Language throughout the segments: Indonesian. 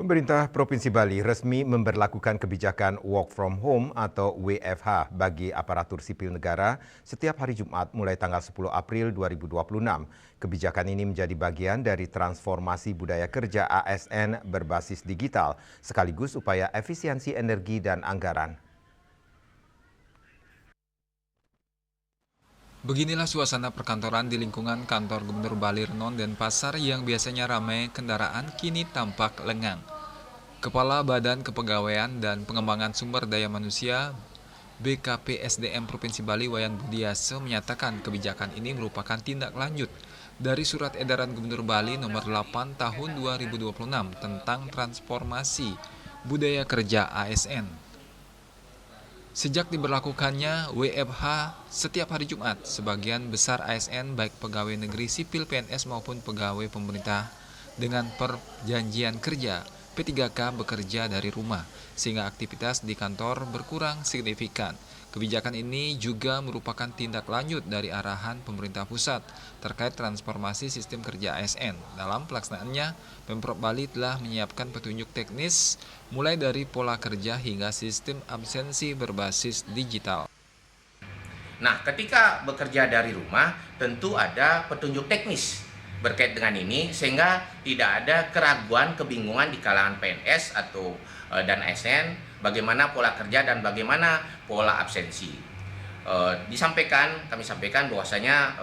Pemerintah Provinsi Bali resmi memberlakukan kebijakan Work from Home atau WFH bagi aparatur sipil negara setiap hari Jumat mulai tanggal 10 April 2026. Kebijakan ini menjadi bagian dari transformasi budaya kerja ASN berbasis digital, sekaligus upaya efisiensi energi dan anggaran. Beginilah suasana perkantoran di lingkungan kantor Gubernur Bali Renon Denpasar yang biasanya ramai kendaraan kini tampak lengang. Kepala Badan Kepegawaian dan Pengembangan Sumber Daya Manusia BKPSDM Provinsi Bali Wayan Budiase menyatakan kebijakan ini merupakan tindak lanjut dari Surat Edaran Gubernur Bali Nomor 8 Tahun 2026 tentang transformasi budaya kerja ASN. Sejak diberlakukannya WFH setiap hari Jumat, sebagian besar ASN baik pegawai negeri sipil PNS maupun pegawai pemerintah dengan perjanjian kerja P3K bekerja dari rumah, sehingga aktivitas di kantor berkurang signifikan. Kebijakan ini juga merupakan tindak lanjut dari arahan pemerintah pusat terkait transformasi sistem kerja ASN. Dalam pelaksanaannya, Pemprov Bali telah menyiapkan petunjuk teknis mulai dari pola kerja hingga sistem absensi berbasis digital. Nah, ketika bekerja dari rumah, tentu ada petunjuk teknis berkait dengan ini, sehingga tidak ada keraguan, kebingungan di kalangan PNS dan ASN, bagaimana pola kerja dan bagaimana pola absensi. Kami sampaikan bahwasanya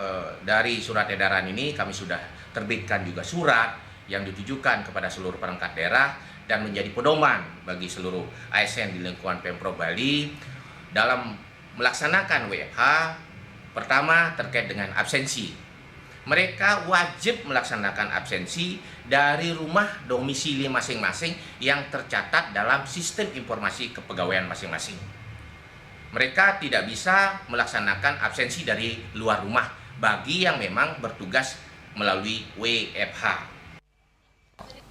dari surat edaran ini kami sudah terbitkan juga surat yang ditujukan kepada seluruh perangkat daerah dan menjadi pedoman bagi seluruh ASN di lingkungan Pemprov Bali dalam melaksanakan WFH. Pertama, terkait dengan absensi. Mereka wajib melaksanakan absensi dari rumah domisili masing-masing yang tercatat dalam sistem informasi kepegawaian masing-masing. Mereka tidak bisa melaksanakan absensi dari luar rumah bagi yang memang bertugas melalui WFH.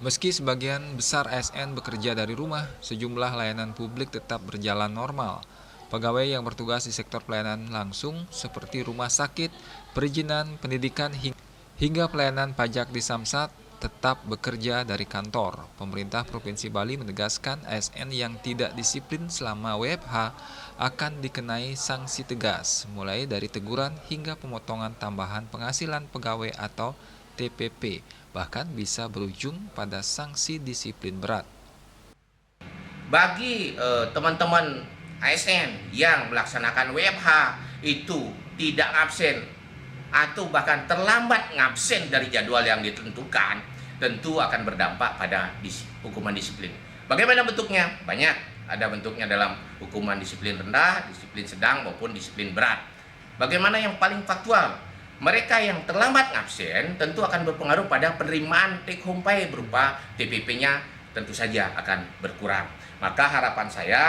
Meski sebagian besar ASN bekerja dari rumah, sejumlah layanan publik tetap berjalan normal. Pegawai yang bertugas di sektor pelayanan langsung seperti rumah sakit, perizinan, pendidikan, hingga pelayanan pajak di Samsat tetap bekerja dari kantor. Pemerintah Provinsi Bali menegaskan ASN yang tidak disiplin selama WFH akan dikenai sanksi tegas, mulai dari teguran hingga pemotongan tambahan penghasilan pegawai atau TPP, bahkan bisa berujung pada sanksi disiplin berat. Bagi teman-teman ASN yang melaksanakan WFH itu tidak absen atau bahkan terlambat ngabsen dari jadwal yang ditentukan, tentu akan berdampak pada hukuman disiplin. Bagaimana bentuknya? Banyak. Ada bentuknya dalam hukuman disiplin rendah, disiplin sedang maupun disiplin berat. Bagaimana yang paling faktual? Mereka yang terlambat ngabsen tentu akan berpengaruh pada penerimaan take home pay berupa TPP-nya tentu saja akan berkurang. Maka harapan saya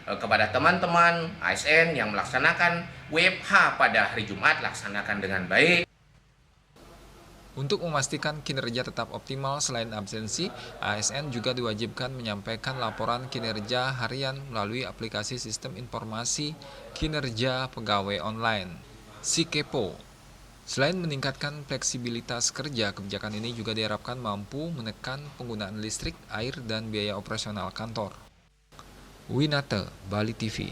kepada teman-teman ASN yang melaksanakan WFH pada hari Jumat, laksanakan dengan baik. Untuk memastikan kinerja tetap optimal selain absensi, ASN juga diwajibkan menyampaikan laporan kinerja harian melalui aplikasi Sistem Informasi Kinerja Pegawai Online, SIKEPO. Selain meningkatkan fleksibilitas kerja, kebijakan ini juga diharapkan mampu menekan penggunaan listrik, air, dan biaya operasional kantor. Winata, Bali TV.